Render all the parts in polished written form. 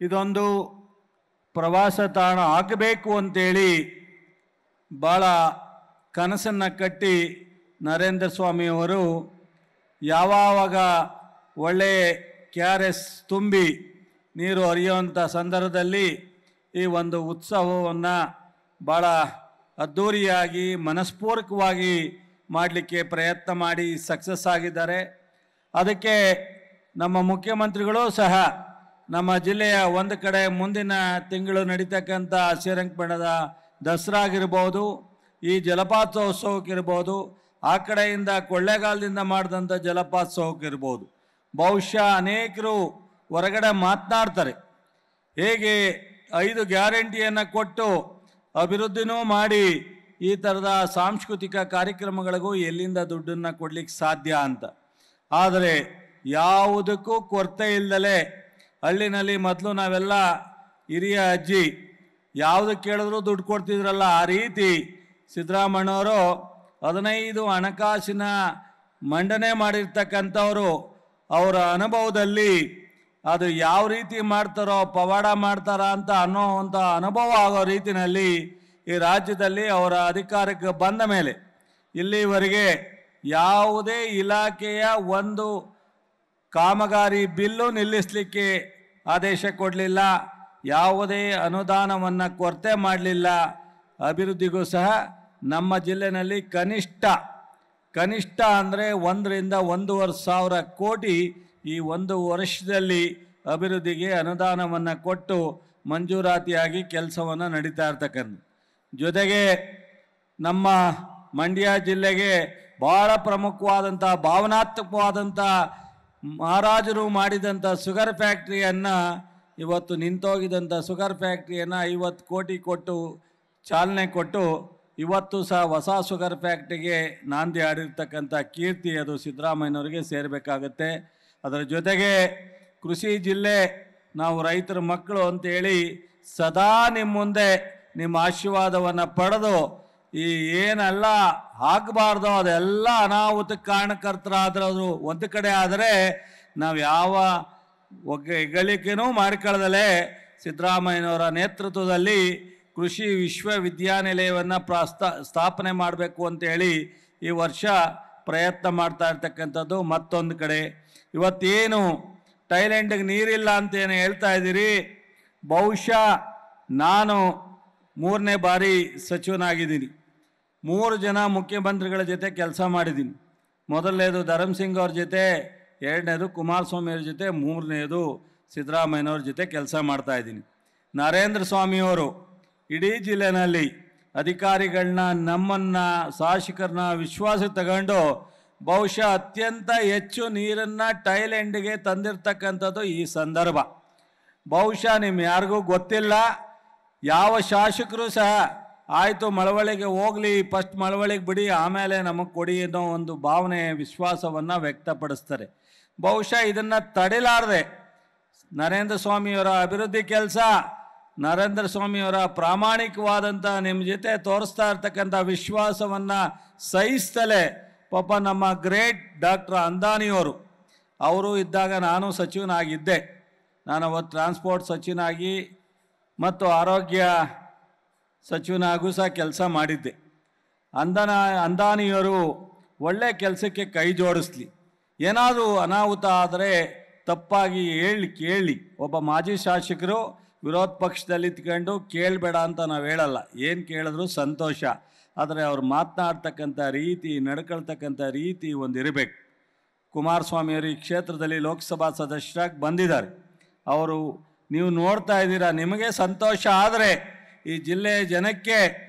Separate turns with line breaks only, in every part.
ಇದೊಂದು ಪ್ರವಾಸ ತಾಣ ಆಗಬೇಕು ಅಂತೇಳಿ ಭಾಳ ಕನಸನ್ನು ಕಟ್ಟಿ ನರೇಂದ್ರ ಸ್ವಾಮಿಯವರು ಯಾವಾಗ ಒಳ್ಳೆ KRS ತುಂಬಿ ನೀರು ಹರಿಯುವಂಥ ಸಂದರ್ಭದಲ್ಲಿ ಈ ಒಂದು ಉತ್ಸವವನ್ನು ಭಾಳ ಅದ್ಧೂರಿಯಾಗಿ ಮನಸ್ಪೂರ್ವಕವಾಗಿ ಮಾಡಲಿಕ್ಕೆ ಪ್ರಯತ್ನ ಮಾಡಿ ಸಕ್ಸಸ್ ಆಗಿದ್ದಾರೆ. ಅದಕ್ಕೆ ನಮ್ಮ ಮುಖ್ಯಮಂತ್ರಿಗಳು ಸಹ ನಮ್ಮ ಜಿಲ್ಲೆಯ ಒಂದು ಕಡೆ ಮುಂದಿನ ತಿಂಗಳು ನಡೀತಕ್ಕಂಥ ಶ್ರೀರಂಗಪಟ್ಟಣದ ದಸರಾ ಆಗಿರ್ಬೋದು, ಈ ಜಲಪಾತೋತ್ಸವಕ್ಕಿರ್ಬೋದು, ಆ ಕಡೆಯಿಂದ ಕೊಳ್ಳೇಗಾಲದಿಂದ ಮಾಡಿದಂಥ ಜಲಪಾತೋತ್ಸವಕ್ಕಿರ್ಬೋದು, ಬಹುಶಃ ಅನೇಕರು ಹೊರಗಡೆ ಮಾತನಾಡ್ತಾರೆ. ಹೇಗೆ 5 ಗ್ಯಾರಂಟಿಯನ್ನು ಕೊಟ್ಟು ಅಭಿವೃದ್ಧಿನೂ ಮಾಡಿ ಈ ಥರದ ಸಾಂಸ್ಕೃತಿಕ ಕಾರ್ಯಕ್ರಮಗಳಿಗೂ ಎಲ್ಲಿಂದ ದುಡ್ಡನ್ನು ಕೊಡಲಿಕ್ಕೆ ಸಾಧ್ಯ ಅಂತ. ಆದರೆ ಯಾವುದಕ್ಕೂ ಕೊರತೆ ಇಲ್ಲದಲೇ ಹಳ್ಳಿನಲ್ಲಿ ಮೊದಲು ನಾವೆಲ್ಲ ಹಿರಿಯ ಅಜ್ಜಿ ಯಾವುದಕ್ಕೆ ಕೇಳಿದ್ರು ದುಡ್ಡು ಕೊಡ್ತಿದ್ರಲ್ಲ, ಆ ರೀತಿ ಸಿದ್ದರಾಮಣ್ಣವರು 15 ಹಣಕಾಸಿನ ಮಂಡನೆ ಮಾಡಿರ್ತಕ್ಕಂಥವರು ಅವರ ಅನುಭವದಲ್ಲಿ ಅದು ಯಾವ ರೀತಿ ಮಾಡ್ತಾರೋ ಪವಾಡ ಮಾಡ್ತಾರ ಅಂತ ಅನ್ನೋವಂಥ ಅನುಭವ ಆಗೋ ರೀತಿಯಲ್ಲಿ ಈ ರಾಜ್ಯದಲ್ಲಿ ಅವರ ಅಧಿಕಾರಕ್ಕೆ ಬಂದ ಮೇಲೆ ಇಲ್ಲಿವರೆಗೆ ಯಾವುದೇ ಇಲಾಖೆಯ ಒಂದು ಕಾಮಗಾರಿ ಬಿಲ್ಲು ನಿಲ್ಲಿಸಲಿಕ್ಕೆ ಆದೇಶ ಕೊಡಲಿಲ್ಲ, ಯಾವುದೇ ಅನುದಾನವನ್ನು ಕೊರತೆ ಮಾಡಲಿಲ್ಲ. ಅಭಿವೃದ್ಧಿಗೂ ಸಹ ನಮ್ಮ ಜಿಲ್ಲೆಯಲ್ಲಿ ಕನಿಷ್ಠ ಅಂದರೆ 1 ರಿಂದ 1.5 ಸಾವಿರ ಕೋಟಿ ಈ 1 ವರ್ಷದಲ್ಲಿ ಅಭಿವೃದ್ಧಿಗೆ ಅನುದಾನವನ್ನು ಕೊಟ್ಟು ಮಂಜೂರಾತಿಯಾಗಿ ಕೆಲಸವನ್ನು ನಡೀತಾ ಇರ್ತಕ್ಕಂಥ. ಜೊತೆಗೆ ನಮ್ಮ ಮಂಡ್ಯ ಜಿಲ್ಲೆಗೆ ಭಾಳ ಪ್ರಮುಖವಾದಂಥ ಭಾವನಾತ್ಮಕವಾದಂಥ ಮಹಾರಾಜರು ಮಾಡಿದಂಥ ಶುಗರ್ ಫ್ಯಾಕ್ಟ್ರಿಯನ್ನು, ಇವತ್ತು ನಿಂತೋಗಿದಂಥ ಶುಗರ್ ಫ್ಯಾಕ್ಟ್ರಿಯನ್ನು 50 ಕೋಟಿ ಕೊಟ್ಟು ಚಾಲನೆ ಕೊಟ್ಟು ಇವತ್ತು ಸಹ ಹೊಸ ಶುಗರ್ ಫ್ಯಾಕ್ಟ್ರಿಗೆ ನಾಂದಿ ಆಡಿರ್ತಕ್ಕಂಥ ಕೀರ್ತಿ ಅದು ಸಿದ್ದರಾಮಯ್ಯನವರಿಗೆ ಸೇರಬೇಕಾಗತ್ತೆ. ಅದರ ಜೊತೆಗೆ ಕೃಷಿ ಜಿಲ್ಲೆ, ನಾವು ರೈತರ ಮಕ್ಕಳು ಅಂತೇಳಿ ಸದಾ ನಿಮ್ಮ ಮುಂದೆ ನಿಮ್ಮ ಆಶೀರ್ವಾದವನ್ನು ಪಡೆದು ಈ ಏನೆಲ್ಲ ಆಗಬಾರ್ದೋ ಅದೆಲ್ಲ ಅನಾಹುತಕ್ಕೆ ಕಾರಣಕರ್ತರಾದ್ರದು ಒಂದು ಕಡೆ ಆದರೆ ನಾವು ಯಾವ ಹೆಗ್ಗಳಿಕೆನೂ ಮಾಡಿಕೊಳ್ಳದಲೇ ಸಿದ್ದರಾಮಯ್ಯನವರ ನೇತೃತ್ವದಲ್ಲಿ ಕೃಷಿ ವಿಶ್ವವಿದ್ಯಾನಿಲಯವನ್ನು ಸ್ಥಾಪನೆ ಮಾಡಬೇಕು ಅಂತೇಳಿ ಈ ವರ್ಷ ಪ್ರಯತ್ನ ಮಾಡ್ತಾ ಇರ್ತಕ್ಕಂಥದ್ದು. ಮತ್ತೊಂದು ಕಡೆ ಇವತ್ತೇನು ಥೈಲ್ಯಾಂಡಿಗೆ ನೀರಿಲ್ಲ ಅಂತೇನು ಹೇಳ್ತಾ ಇದ್ದೀರಿ, ಬಹುಶಃ ನಾನು 3ನೇ ಬಾರಿ ಸಚಿವನಾಗಿದ್ದೀನಿ. 3 ಜನ ಮುಖ್ಯಮಂತ್ರಿಗಳ ಜೊತೆ ಕೆಲಸ ಮಾಡಿದ್ದೀನಿ. ಮೊದಲನೇದು ಧರ್ಮಸಿಂಗ್ ಅವ್ರ ಜೊತೆ, 2ನೇದು ಕುಮಾರಸ್ವಾಮಿ ಅವ್ರ ಜೊತೆ, 3ನೇದು ಸಿದ್ದರಾಮಯ್ಯನವ್ರ ಜೊತೆ ಕೆಲಸ ಮಾಡ್ತಾಯಿದ್ದೀನಿ. ನರೇಂದ್ರ ಸ್ವಾಮಿಯವರು ಇಡೀ ಜಿಲ್ಲೆಯಲ್ಲಿ ಅಧಿಕಾರಿಗಳನ್ನ, ನಮ್ಮನ್ನು ಶಾಸಕರನ್ನ ವಿಶ್ವಾಸ ತಗೊಂಡು ಬಹುಶಃ ಅತ್ಯಂತ ಹೆಚ್ಚು ನೀರನ್ನು ಥೈಲ್ಯಾಂಡಿಗೆ ತಂದಿರ್ತಕ್ಕಂಥದ್ದು ಈ ಸಂದರ್ಭ. ಬಹುಶಃ ನಿಮ್ಮ ಯಾರಿಗೂ ಗೊತ್ತಿಲ್ಲ, ಯಾವ ಶಾಸಕರು ಸಹ ಆಯಿತು ಮಳವಳ್ಳಿಗೆ ಹೋಗಲಿ, ಫಸ್ಟ್ ಮಳವಳ್ಳಿಗೆ ಬಿಡಿ ಆಮೇಲೆ ನಮಗೆ ಕೊಡಿ ಅನ್ನೋ ಒಂದು ಭಾವನೆ ವಿಶ್ವಾಸವನ್ನು ವ್ಯಕ್ತಪಡಿಸ್ತಾರೆ. ಬಹುಶಃ ಇದನ್ನು ತಡೆಲಾರದೆ ನರೇಂದ್ರ ಸ್ವಾಮಿಯವರ ಅಭಿವೃದ್ಧಿ ಕೆಲಸ, ನರೇಂದ್ರ ಸ್ವಾಮಿಯವರ ಪ್ರಾಮಾಣಿಕವಾದಂಥ ನಿಮ್ಮ ಜೊತೆ ತೋರಿಸ್ತಾ ಇರ್ತಕ್ಕಂಥ ವಿಶ್ವಾಸವನ್ನು ಸಹಿಸ್ತಲೇ ಪಾಪ ನಮ್ಮ ಗ್ರೇಟ್ ಡಾಕ್ಟರ್ ಅಂದಾನಿಯವರು ಅವರು ಇದ್ದಾಗ ನಾನು ಸಚಿವನಾಗಿದ್ದೆ. ನಾನು ಅವತ್ತು ಟ್ರಾನ್ಸ್ಪೋರ್ಟ್ ಸಚಿವನಾಗಿ ಮತ್ತು ಆರೋಗ್ಯ ಸಚಿವನಾಗೂ ಸಹ ಕೆಲಸ ಮಾಡಿದ್ದೆ. ಅಂದಾನಿಯವರು ಒಳ್ಳೆ ಕೆಲಸಕ್ಕೆ ಕೈ ಜೋಡಿಸ್ಲಿ, ಏನಾದರೂ ಅನಾಹುತ ಆದರೆ ತಪ್ಪಾಗಿ ಕೇಳಿ ಒಬ್ಬ ಮಾಜಿ ಶಾಸಕರು ವಿರೋಧ ಪಕ್ಷದಲ್ಲಿ ಇತ್ಕೊಂಡು ಕೇಳಬೇಡ ಅಂತ ನಾವು ಹೇಳಲ್ಲ, ಏನು ಕೇಳಿದ್ರು ಸಂತೋಷ. ಆದರೆ ಅವ್ರು ಮಾತನಾಡ್ತಕ್ಕಂಥ ರೀತಿ, ನಡ್ಕೊಳ್ತಕ್ಕಂಥ ರೀತಿ ಒಂದು ಇರಬೇಕು. ಕುಮಾರಸ್ವಾಮಿಯವರು ಈ ಕ್ಷೇತ್ರದಲ್ಲಿ ಲೋಕಸಭಾ ಸದಸ್ಯರಾಗಿ ಬಂದಿದ್ದಾರೆ. ಅವರು ನೀವು ನೋಡ್ತಾ ಇದ್ದೀರಾ, ನಿಮಗೆ ಸಂತೋಷ ಆದರೆ ಈ ಜಿಲ್ಲೆಯ ಜನಕ್ಕೆ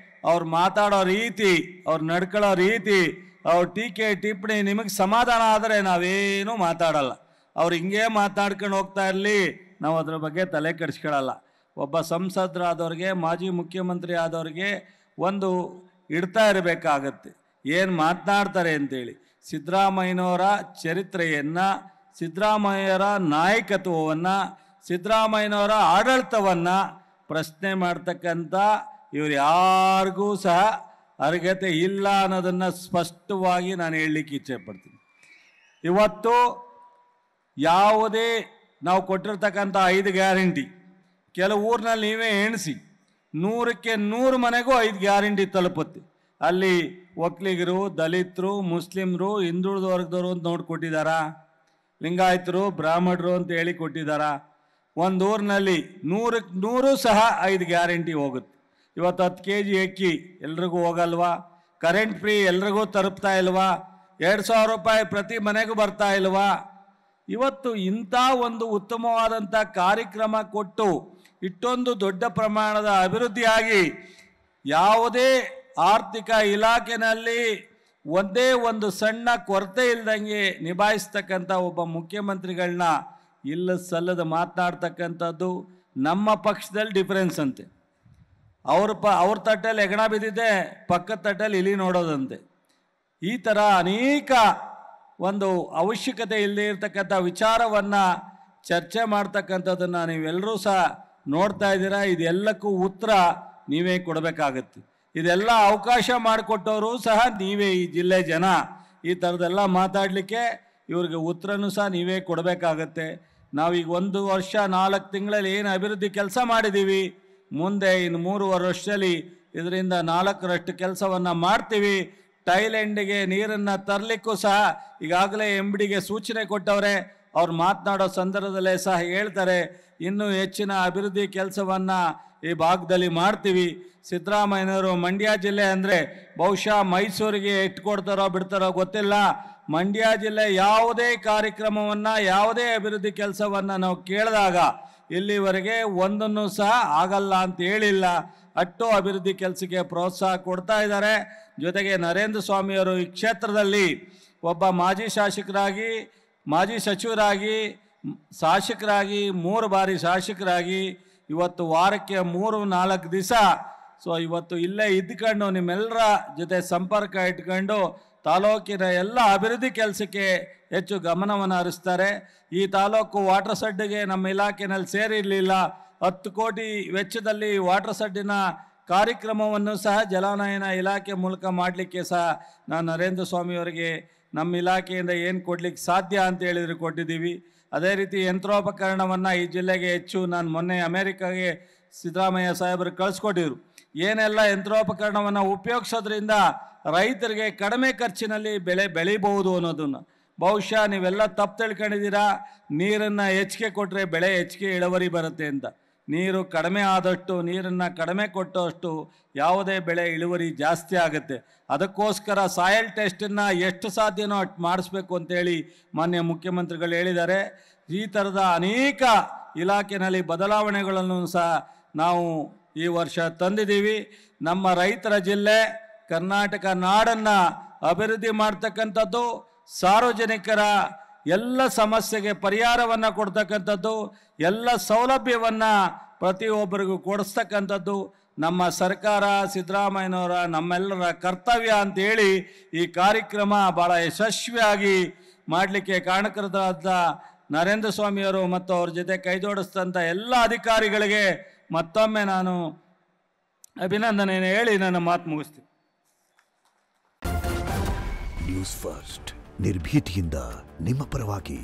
ಅವ್ರು ಮಾತಾಡೋ ರೀತಿ, ಅವ್ರು ನಡ್ಕೊಳ್ಳೋ ರೀತಿ, ಅವ್ರ ಟೀಕೆ ಟಿಪ್ಪಣಿ ನಿಮಗೆ ಸಮಾಧಾನ ಆದರೆ ನಾವೇನೂ ಮಾತಾಡಲ್ಲ. ಅವ್ರು ಹಿಂಗೆ ಮಾತಾಡ್ಕೊಂಡು ಹೋಗ್ತಾ ಇರಲಿ, ನಾವು ಅದ್ರ ಬಗ್ಗೆ ತಲೆ ಕೆಡಿಸ್ಕೊಳ್ಳಲ್ಲ. ಒಬ್ಬ ಸಂಸದರಾದವ್ರಿಗೆ, ಮಾಜಿ ಮುಖ್ಯಮಂತ್ರಿ ಆದವ್ರಿಗೆ ಒಂದು ಇಡ್ತಾ ಇರಬೇಕಾಗತ್ತೆ, ಏನು ಮಾತನಾಡ್ತಾರೆ ಅಂತೇಳಿ. ಸಿದ್ದರಾಮಯ್ಯನವರ ಚರಿತ್ರೆಯನ್ನು, ಸಿದ್ದರಾಮಯ್ಯರ ನಾಯಕತ್ವವನ್ನು, ಸಿದ್ದರಾಮಯ್ಯನವರ ಆಡಳಿತವನ್ನು ಪ್ರಶ್ನೆ ಮಾಡ್ತಕ್ಕಂಥ ಇವರು ಯಾರಿಗೂ ಸಹ ಅರ್ಹತೆ ಇಲ್ಲ ಅನ್ನೋದನ್ನು ಸ್ಪಷ್ಟವಾಗಿ ನಾನು ಹೇಳಲಿಕ್ಕೆ ಇಚ್ಛೆಪಡ್ತೀನಿ. ಇವತ್ತು ಯಾವುದೇ ನಾವು ಕೊಟ್ಟಿರ್ತಕ್ಕಂಥ 5 ಗ್ಯಾರಂಟಿ ಕೆಲವು ಊರಿನಲ್ಲಿ ನೀವೇ ಎಣಿಸಿ, 100ಕ್ಕೆ 100 ಮನೆಗೂ 5 ಗ್ಯಾರಂಟಿ ತಲುಪುತ್ತೆ. ಅಲ್ಲಿ ಒಕ್ಕಲಿಗರು, ದಲಿತರು, ಮುಸ್ಲಿಮರು, ಹಿಂದುಳಿದ ವರ್ಗದವರು ಅಂತ ನೋಡ್ಕೊಟ್ಟಿದ್ದಾರಾ? ಲಿಂಗಾಯತರು, ಬ್ರಾಹ್ಮಣರು ಅಂತ ಹೇಳಿ ಕೊಟ್ಟಿದ್ದಾರಾ? ಒಂದು ಊರಿನಲ್ಲಿ 100ಕ್ಕೆ 100 ಸಹ 5 ಗ್ಯಾರಂಟಿ ಹೋಗುತ್ತೆ. ಇವತ್ತು 10 kg ಅಕ್ಕಿ ಎಲ್ರಿಗೂ ಹೋಗಲ್ವಾ? ಕರೆಂಟ್ ಫ್ರೀ ಎಲ್ರಿಗೂ ತಲುಪ್ತಾ ಇಲ್ವಾ? 2,000 ರೂಪಾಯಿ ಪ್ರತಿ ಮನೆಗೂ ಬರ್ತಾ ಇಲ್ವಾ? ಇವತ್ತು ಇಂಥ ಒಂದು ಉತ್ತಮವಾದಂಥ ಕಾರ್ಯಕ್ರಮ ಕೊಟ್ಟು ಇಷ್ಟೊಂದು ದೊಡ್ಡ ಪ್ರಮಾಣದ ಅಭಿವೃದ್ಧಿಯಾಗಿ ಯಾವುದೇ ಆರ್ಥಿಕ ಇಲಾಖೆಯಲ್ಲಿ ಒಂದೇ ಒಂದು ಸಣ್ಣ ಕೊರತೆ ಇಲ್ದಂಗೆ ನಿಭಾಯಿಸ್ತಕ್ಕಂಥ ಒಬ್ಬ ಮುಖ್ಯಮಂತ್ರಿಗಳನ್ನ ಇಲ್ಲ ಸಲ್ಲದ ಮಾತನಾಡ್ತಕ್ಕಂಥದ್ದು ನಮ್ಮ ಪಕ್ಷದಲ್ಲಿ ಡಿಫರೆನ್ಸ್ ಅಂತೆ. ಅವ್ರ ತಟ್ಟಲ್ಲಿ ಹೆಗಣ ಬಿದ್ದಿದೆ, ಪಕ್ಕದ ತಟ್ಟಲ್ಲಿ ಇಲಿ ನೋಡೋದಂತೆ. ಈ ಥರ ಅನೇಕ ಒಂದು ಅವಶ್ಯಕತೆ ಇಲ್ಲದೆ ಇರತಕ್ಕಂಥ ವಿಚಾರವನ್ನು ಚರ್ಚೆ ಮಾಡ್ತಕ್ಕಂಥದ್ದನ್ನು ನೀವೆಲ್ಲರೂ ಸಹ ನೋಡ್ತಾ ಇದ್ದೀರಾ. ಇದೆಲ್ಲಕ್ಕೂ ಉತ್ತರ ನೀವೇ ಕೊಡಬೇಕಾಗತ್ತೆ. ಇದೆಲ್ಲ ಅವಕಾಶ ಮಾಡಿಕೊಟ್ಟವರು ಸಹ ನೀವೇ, ಈ ಜಿಲ್ಲೆ ಜನ. ಈ ಥರದ್ದೆಲ್ಲ ಮಾತಾಡಲಿಕ್ಕೆ ಇವ್ರಿಗೆ ಉತ್ತರನೂ ಸಹ ನೀವೇ ಕೊಡಬೇಕಾಗತ್ತೆ. ನಾವೀಗ 1 ವರ್ಷ 4 ತಿಂಗಳಲ್ಲಿ ಏನು ಅಭಿವೃದ್ಧಿ ಕೆಲಸ ಮಾಡಿದ್ದೀವಿ, ಮುಂದೆ ಇನ್ನು 3 ವರ್ಷದಲ್ಲಿ ಇದರಿಂದ 4ರಷ್ಟು ಕೆಲಸವನ್ನು ಮಾಡ್ತೀವಿ. ಥೈಲ್ಯಾಂಡಿಗೆ ನೀರನ್ನು ತರಲಿಕ್ಕೂ ಸಹ ಈಗಾಗಲೇ MDಗೆ ಸೂಚನೆ ಕೊಟ್ಟವ್ರೆ. ಅವ್ರು ಮಾತನಾಡೋ ಸಂದರ್ಭದಲ್ಲೇ ಸಹ ಹೇಳ್ತಾರೆ, ಇನ್ನೂ ಹೆಚ್ಚಿನ ಅಭಿವೃದ್ಧಿ ಕೆಲಸವನ್ನು ಈ ಭಾಗದಲ್ಲಿ ಮಾಡ್ತೀವಿ. ಸಿದ್ದರಾಮಯ್ಯನವರು ಮಂಡ್ಯ ಜಿಲ್ಲೆ ಅಂದರೆ ಬಹುಶಃ ಮೈಸೂರಿಗೆ ಇಟ್ಕೊಡ್ತಾರೋ ಬಿಡ್ತಾರೋ ಗೊತ್ತಿಲ್ಲ. ಮಂಡ್ಯ ಜಿಲ್ಲೆ ಯಾವುದೇ ಕಾರ್ಯಕ್ರಮವನ್ನು, ಯಾವುದೇ ಅಭಿವೃದ್ಧಿ ಕೆಲಸವನ್ನು ನಾವು ಕೇಳಿದಾಗ ಇಲ್ಲಿವರೆಗೆ ಒಂದನ್ನು ಸಹ ಆಗಲ್ಲ ಅಂತ ಹೇಳಿಲ್ಲ. ಅಷ್ಟು ಅಭಿವೃದ್ಧಿ ಕೆಲಸಕ್ಕೆ ಪ್ರೋತ್ಸಾಹ ಕೊಡ್ತಾ ಇದ್ದಾರೆ. ಜೊತೆಗೆ ನರೇಂದ್ರ ಸ್ವಾಮಿಯವರು ಈ ಕ್ಷೇತ್ರದಲ್ಲಿ ಒಬ್ಬ ಮಾಜಿ ಶಾಸಕರಾಗಿ, ಮಾಜಿ ಸಚಿವರಾಗಿ, ಶಾಸಕರಾಗಿ, 3 ಬಾರಿ ಶಾಸಕರಾಗಿ, ಇವತ್ತು ವಾರಕ್ಕೆ 3-4 ದಿವಸ ಇವತ್ತು ಇಲ್ಲೇ ಇದ್ಕೊಂಡು ನಿಮ್ಮೆಲ್ಲರ ಜೊತೆ ಸಂಪರ್ಕ ಇಟ್ಕೊಂಡು ತಾಲೂಕಿನ ಎಲ್ಲ ಅಭಿವೃದ್ಧಿ ಕೆಲಸಕ್ಕೆ ಹೆಚ್ಚು ಗಮನವನ್ನು ಹರಿಸ್ತಾರೆ. ಈ ತಾಲೂಕು ವಾಟರ್ ಸಡ್ಡಿಗೆ ನಮ್ಮ ಇಲಾಖೆಯಲ್ಲಿ ಸೇರಿರಲಿಲ್ಲ. 10 ಕೋಟಿ ವೆಚ್ಚದಲ್ಲಿ ವಾಟರ್ ಸಡ್ಡಿನ ಕಾರ್ಯಕ್ರಮವನ್ನು ಸಹ ಜಲಾನಯನ ಇಲಾಖೆ ಮೂಲಕ ಮಾಡಲಿಕ್ಕೆ ಸಹ ನಾನು ನರೇಂದ್ರ ಸ್ವಾಮಿಯವರಿಗೆ ನಮ್ಮ ಇಲಾಖೆಯಿಂದ ಏನು ಕೊಡಲಿಕ್ಕೆ ಸಾಧ್ಯ ಅಂತ ಹೇಳಿದ್ರು ಕೊಟ್ಟಿದ್ದೀವಿ. ಅದೇ ರೀತಿ ಯಂತ್ರೋಪಕರಣವನ್ನು ಈ ಜಿಲ್ಲೆಗೆ ಹೆಚ್ಚು, ನಾನು ಮೊನ್ನೆ ಅಮೇರಿಕಾಗೆ ಸಿದ್ದರಾಮಯ್ಯ ಸಾಹೇಬರು ಕಳಿಸ್ಕೊಟ್ಟಿದ್ರು. ಏನೆಲ್ಲ ಯಂತ್ರೋಪಕರಣವನ್ನು ಉಪಯೋಗಿಸೋದ್ರಿಂದ ರೈತರಿಗೆ ಕಡಿಮೆ ಖರ್ಚಿನಲ್ಲಿ ಬೆಳೆ ಬೆಳಿಬಹುದು ಅನ್ನೋದನ್ನು ಬಹುಶಃ ನೀವೆಲ್ಲ ತಪ್ಪು ತಿಳ್ಕೊಂಡಿದ್ದೀರಾ. ನೀರನ್ನು ಹೆಚ್ಚಿಗೆ ಕೊಟ್ಟರೆ ಬೆಳೆ ಹೆಚ್ಚಿಗೆ ಇಳುವರಿ ಬರುತ್ತೆ ಅಂತ. ನೀರು ಕಡಿಮೆ ಆದಷ್ಟು, ನೀರನ್ನು ಕಡಿಮೆ ಕೊಟ್ಟಷ್ಟು ಯಾವುದೇ ಬೆಳೆ ಇಳುವರಿ ಜಾಸ್ತಿ ಆಗುತ್ತೆ. ಅದಕ್ಕೋಸ್ಕರ ಸಾಯಿಲ್ ಟೆಸ್ಟನ್ನು ಎಷ್ಟು ಸಾಧ್ಯನೋ ಅಷ್ಟು ಮಾಡಿಸ್ಬೇಕು ಅಂತೇಳಿ ಮಾನ್ಯ ಮುಖ್ಯಮಂತ್ರಿಗಳು ಹೇಳಿದ್ದಾರೆ. ಈ ಥರದ ಅನೇಕ ಇಲಾಖೆಯಲ್ಲಿ ಬದಲಾವಣೆಗಳನ್ನು ಸಹ ನಾವು ಈ ವರ್ಷ ತಂದಿದ್ದೀವಿ. ನಮ್ಮ ರೈತರ ಜಿಲ್ಲೆ, ಕರ್ನಾಟಕ ನಾಡನ್ನು ಅಭಿವೃದ್ಧಿ ಮಾಡ್ತಕ್ಕಂಥದ್ದು, ಸಾರ್ವಜನಿಕರ ಎಲ್ಲ ಸಮಸ್ಯೆಗೆ ಪರಿಹಾರವನ್ನು ಕೊಡ್ತಕ್ಕಂಥದ್ದು, ಎಲ್ಲ ಸೌಲಭ್ಯವನ್ನು ಪ್ರತಿಯೊಬ್ಬರಿಗೂ ಕೊಡಿಸ್ತಕ್ಕಂಥದ್ದು ನಮ್ಮ ಸರ್ಕಾರ, ಸಿದ್ದರಾಮಯ್ಯನವರ, ನಮ್ಮೆಲ್ಲರ ಕರ್ತವ್ಯ ಅಂತೇಳಿ ಈ ಕಾರ್ಯಕ್ರಮ ಭಾಳ ಯಶಸ್ವಿಯಾಗಿ ಮಾಡಲಿಕ್ಕೆ ಕಾರಣಕರ್ತರಾದ ನರೇಂದ್ರ ಸ್ವಾಮಿಯವರು ಮತ್ತು ಅವ್ರ ಜೊತೆ ಕೈ ಜೋಡಿಸಿದಂಥ ಎಲ್ಲ ಅಧಿಕಾರಿಗಳಿಗೆ ಮತ್ತೊಮ್ಮೆ ನಾನು ಅಭಿನಂದನೆಯನ್ನು ಹೇಳಿ ನನ್ನ ಮಾತು ಮುಗಿಸ್ತೀನಿ.
ನ್ಯೂಸ್ ಫಸ್ಟ್, ನಿರ್ಭೀತಿಯಿಂದ ನಿಮ್ಮ ಪರವಾಗಿ.